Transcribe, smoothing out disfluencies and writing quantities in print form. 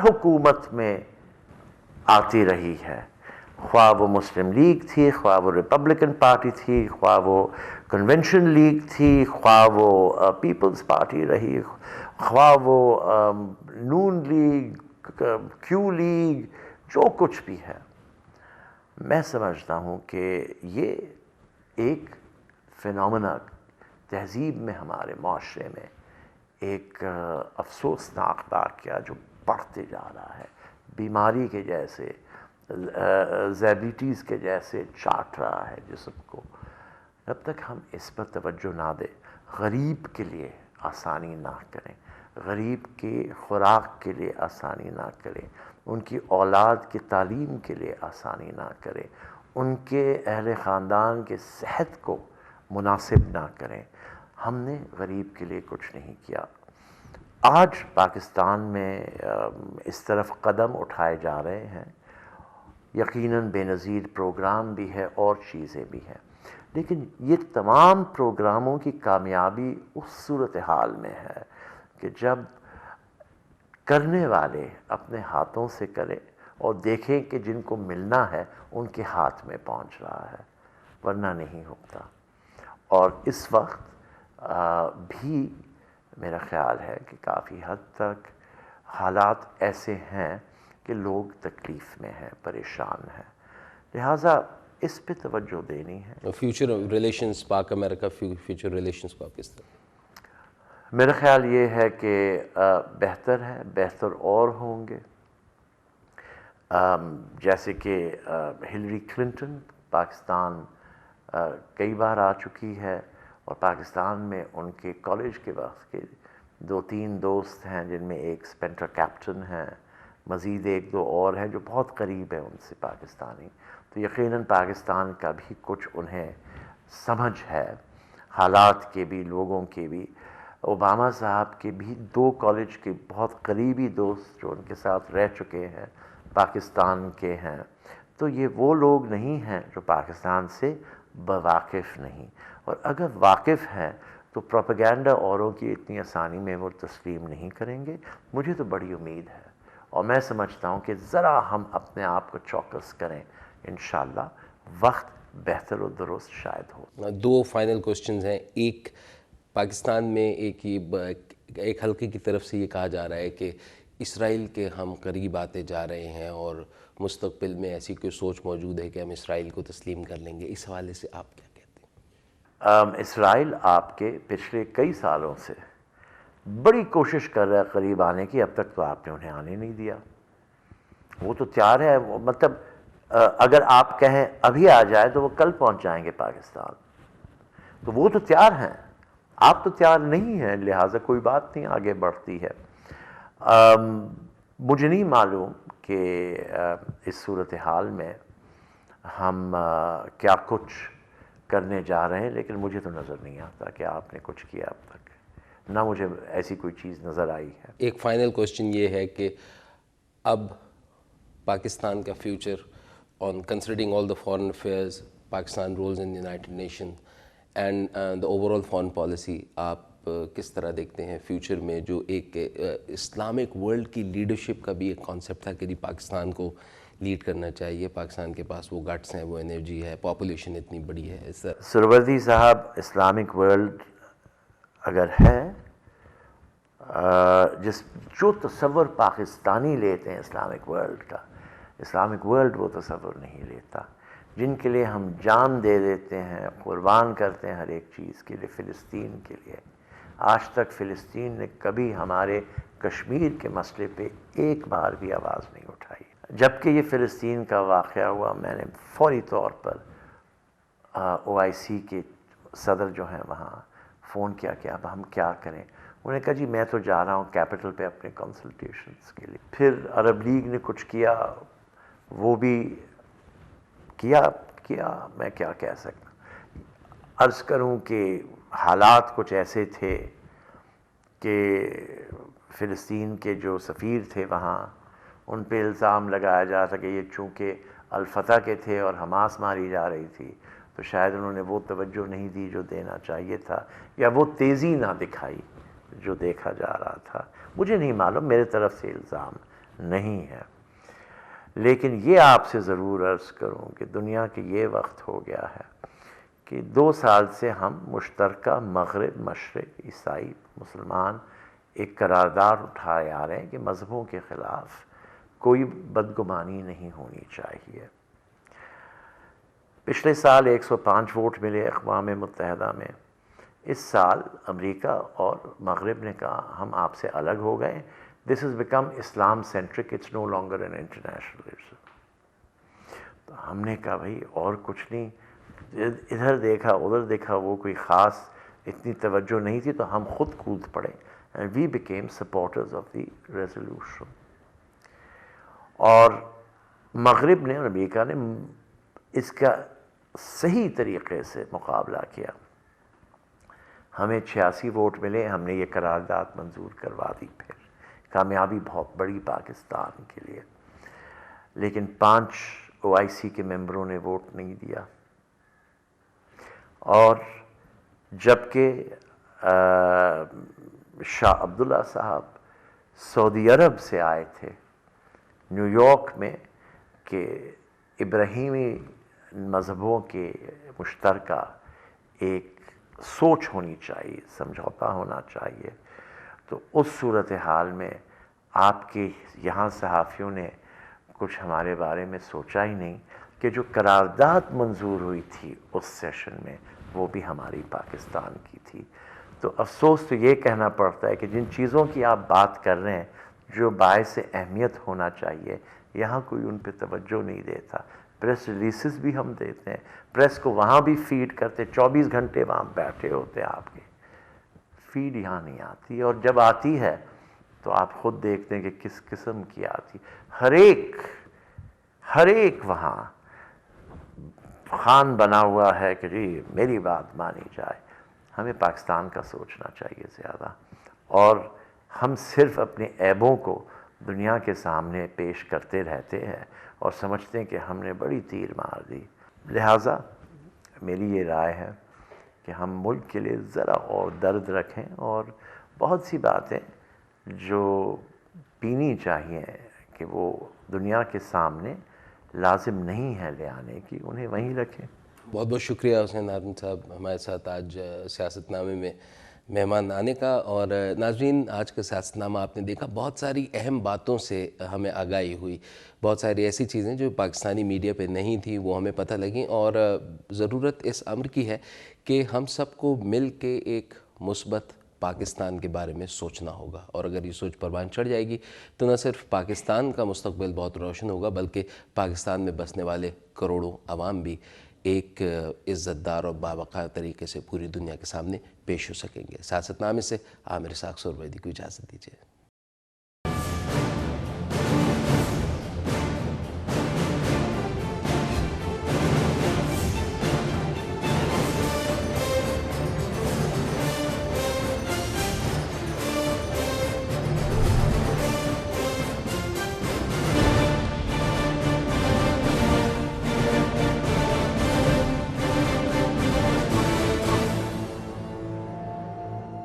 حکومت میں آتی رہی ہے، خواہ وہ مسلم لیگ تھی، خواہ وہ ریپبلکن پارٹی تھی، خواہ وہ کنونشن لیگ تھی، خواہ وہ پیپلز پارٹی رہی، خواہ وہ نون لیگ، کیو لیگ، جو کچھ بھی ہے، میں سمجھتا ہوں کہ یہ ایک فینومنا تہذیب میں، ہمارے معاشرے میں ایک افسوسناک واقعہ جو بڑھتے جا رہا ہے، بیماری کے جیسے، ذیابیٹیز کے جیسے چاٹ رہا ہے جسم کو. جب تک ہم اس پر توجہ نہ دیں، غریب کے لیے آسانی نہ کریں، غریب کی خوراک کے لیے آسانی نہ کریں، ان کی اولاد کی تعلیم کے لیے آسانی نہ کریں، ان کے اہل خاندان کے صحت کو مناسب نہ کریں، ہم نے غریب کے لیے کچھ نہیں کیا. آج پاکستان میں اس طرف قدم اٹھائے جا رہے ہیں، یقیناً بے نظیر پروگرام بھی ہے اور چیزیں بھی ہیں، لیکن یہ تمام پروگراموں کی کامیابی اس صورتحال میں ہے کہ جب کرنے والے اپنے ہاتھوں سے کریں اور دیکھیں کہ جن کو ملنا ہے ان کے ہاتھ میں پہنچ رہا ہے، ورنہ نہیں ہوتا. اور اس وقت بھی میرا خیال ہے کہ کافی حد تک حالات ایسے ہیں کہ لوگ تکلیف میں ہیں، پریشان ہیں، لہٰذا اس پہ توجہ دینی ہے. فیوچر ریلیشنز، پاک امریکہ فیوچر ریلیشنز کو آپ کس طرح؟ میرا خیال یہ ہے کہ بہتر ہے، بہتر اور ہوں گے. جیسے کہ ہلری کلنٹن پاکستان کئی بار آ چکی ہے، اور پاکستان میں ان کے کالج کے وقت کے 2-3 دوست ہیں، جن میں ایک اسپینٹر کیپٹن ہیں، مزید 1-2 اور ہیں جو بہت قریب ہیں ان سے پاکستانی. تو یقیناً پاکستان کا بھی کچھ انہیں سمجھ ہے، حالات کے بھی، لوگوں کے بھی. اوباما صاحب کے بھی 2 کالج کے بہت قریبی دوست جو ان کے ساتھ رہ چکے ہیں پاکستان کے ہیں. تو یہ وہ لوگ نہیں ہیں جو پاکستان سے بواقف نہیں، اور اگر واقف ہیں تو پروپیگنڈا اوروں کی اتنی آسانی میں وہ تسلیم نہیں کریں گے. مجھے تو بڑی امید ہے، اور میں سمجھتا ہوں کہ ذرا ہم اپنے آپ کو چوکس کریں، انشاءاللہ وقت بہتر و درست شاید ہو. 2 فائنل کوسچنز ہیں. ایک، پاکستان میں ایک حلقے کی طرف سے یہ کہا جا رہا ہے کہ اسرائیل کے ہم قریب آتے جا رہے ہیں، اور مستقبل میں ایسی کوئی سوچ موجود ہے کہ ہم اسرائیل کو تسلیم کر لیں گے. اس حوالے سے آپ کیا کہتے ہیں؟ اسرائیل آپ کے پچھلے کئی سالوں سے بڑی کوشش کر رہا ہے قریب آنے کی، اب تک تو آپ نے انہیں آنے نہیں دیا. وہ تو تیار ہے، مطلب اگر آپ کہیں ابھی آ جائے تو وہ کل پہنچ جائیں گے پاکستان. تو وہ تو تیار ہیں، آپ تو تیار نہیں ہیں، لہٰذا کوئی بات نہیں آگے بڑھتی ہے. مجھے نہیں معلوم کہ اس صورتحال میں ہم کیا کچھ کرنے جا رہے ہیں، لیکن مجھے تو نظر نہیں آتا کہ آپ نے کچھ کیا اب تک، نہ مجھے ایسی کوئی چیز نظر آئی ہے. ایک فائنل کوسچن یہ ہے کہ اب پاکستان کا future on considering all the foreign affairs, Pakistan rules in United Nation and the overall foreign policy, آپ کس طرح دیکھتے ہیں فیوچر میں؟ جو ایک اسلامک ورلڈ کی لیڈرشپ کا بھی ایک کانسیپٹ تھا کہ پاکستان کو لیڈ کرنا چاہیے، پاکستان کے پاس وہ گٹس ہیں، وہ انرجی ہے، پاپولیشن اتنی بڑی ہے. سروردی صاحب، اسلامک ورلڈ اگر ہے، جو تصور پاکستانی لیتے ہیں اسلامک ورلڈ کا، اسلامک ورلڈ وہ تصور نہیں لیتا. جن کے لیے ہم جان دے دیتے ہیں، قربان کرتے ہیں ہر ایک چیز کے لیے، فلسطین کے لیے. آج تک فلسطین نے کبھی ہمارے کشمیر کے مسئلے پہ ایک بار بھی آواز نہیں اٹھائی. جب کہ یہ فلسطین کا واقعہ ہوا، میں نے فوری طور پر OIC کے صدر جو ہیں وہاں فون کیا کہ اب ہم کیا کریں. انہوں نے کہا جی میں تو جا رہا ہوں کیپٹل پہ اپنے کنسلٹیشنز کے لیے. پھر عرب لیگ نے کچھ کیا، وہ بھی کیا، میں کیا کہہ سکتا. عرض کروں کہ حالات کچھ ایسے تھے کہ فلسطین کے جو سفیر تھے وہاں، ان پہ الزام لگایا جا تھا کہ یہ چونکہ الفتح کے تھے اور حماس ماری جا رہی تھی، تو شاید انہوں نے وہ توجہ نہیں دی جو دینا چاہیے تھا، یا وہ تیزی نہ دکھائی جو دیکھا جا رہا تھا. مجھے نہیں معلوم، میرے طرف سے الزام نہیں ہے. لیکن یہ آپ سے ضرور عرض کروں کہ دنیا کے یہ وقت ہو گیا ہے کہ 2 سال سے ہم مشترکہ مغرب مشرق عیسائی مسلمان ایک قرارداد اٹھائے آ رہے ہیں کہ مذہبوں کے خلاف کوئی بدگمانی نہیں ہونی چاہیے. پچھلے سال 105 ووٹ ملے اقوام متحدہ میں. اس سال امریکہ اور مغرب نے کہا ہم آپ سے الگ ہو گئے. This is become Islam centric, it's no longer an international issue. تو ہم نے کہا بھائی اور کچھ نہیں, ادھر دیکھا ادھر دیکھا, وہ کوئی خاص اتنی توجہ نہیں تھی, تو ہم خود کود پڑے. And we became supporters of the resolution. اور مغرب نے اور امریکہ نے اس کا صحیح طریقے سے مقابلہ کیا. ہمیں 86 ووٹ ملے, ہم نے یہ قرارداد منظور کروا دی. پھر کامیابی بہت بڑی پاکستان کے لیے. لیکن 5 OIC کے ممبروں نے ووٹ نہیں دیا. اور جبکہ شاہ عبداللہ صاحب سعودی عرب سے آئے تھے نیو یارک میں کہ ابراہیمی مذہبوں کے مشترکہ ایک سوچ ہونی چاہیے, سمجھوتا ہونا چاہیے, تو اس صورتحال میں آپ کے یہاں صحافیوں نے کچھ ہمارے بارے میں سوچا ہی نہیں کہ جو قرارداد منظور ہوئی تھی اس سیشن میں وہ بھی ہماری پاکستان کی تھی. تو افسوس تو یہ کہنا پڑتا ہے کہ جن چیزوں کی آپ بات کر رہے ہیں جو باعث اہمیت ہونا چاہیے, یہاں کوئی ان پہ توجہ نہیں دیتا. پریس ریلیسز بھی ہم دیتے ہیں, پریس کو وہاں بھی فیڈ کرتے, 24 گھنٹے وہاں بیٹھے ہوتے ہیں آپ کے, فیڈ یہاں نہیں آتی. اور جب آتی ہے تو آپ خود دیکھتے ہیں کہ کس قسم کی آتی. ہر ایک وہاں خان بنا ہوا ہے کہ جی میری بات مانی جائے. ہمیں پاکستان کا سوچنا چاہیے زیادہ, اور ہم صرف اپنے عیبوں کو دنیا کے سامنے پیش کرتے رہتے ہیں اور سمجھتے ہیں کہ ہم نے بڑی تیر مار دی. لہٰذا میری یہ رائے ہے کہ ہم ملک کے لیے ذرا اور درد رکھیں, اور بہت سی باتیں جو پینی چاہیے کہ وہ دنیا کے سامنے لازم نہیں ہے لے آنے کی, انہیں وہیں رکھیں. بہت بہت شکریہ حسین ناظم صاحب ہمارے ساتھ آج سیاست نامے میں مہمان آنے کا. اور ناظرین, آج کا سیاست نامہ آپ نے دیکھا, بہت ساری اہم باتوں سے ہمیں آگاہی ہوئی. بہت ساری ایسی چیزیں جو پاکستانی میڈیا پہ نہیں تھیں وہ ہمیں پتہ لگیں, اور ضرورت اس امر کی ہے کہ ہم سب کو مل کے ایک مثبت پاکستان کے بارے میں سوچنا ہوگا. اور اگر یہ سوچ پروان چڑھ جائے گی تو نہ صرف پاکستان کا مستقبل بہت روشن ہوگا, بلکہ پاکستان میں بسنے والے کروڑوں عوام بھی ایک عزت دار اور باوقار طریقے سے پوری دنیا کے سامنے پیش ہو سکیں گے. سیاست نامے سے عامر اسحاق سہروردی کو اجازت دیجیے.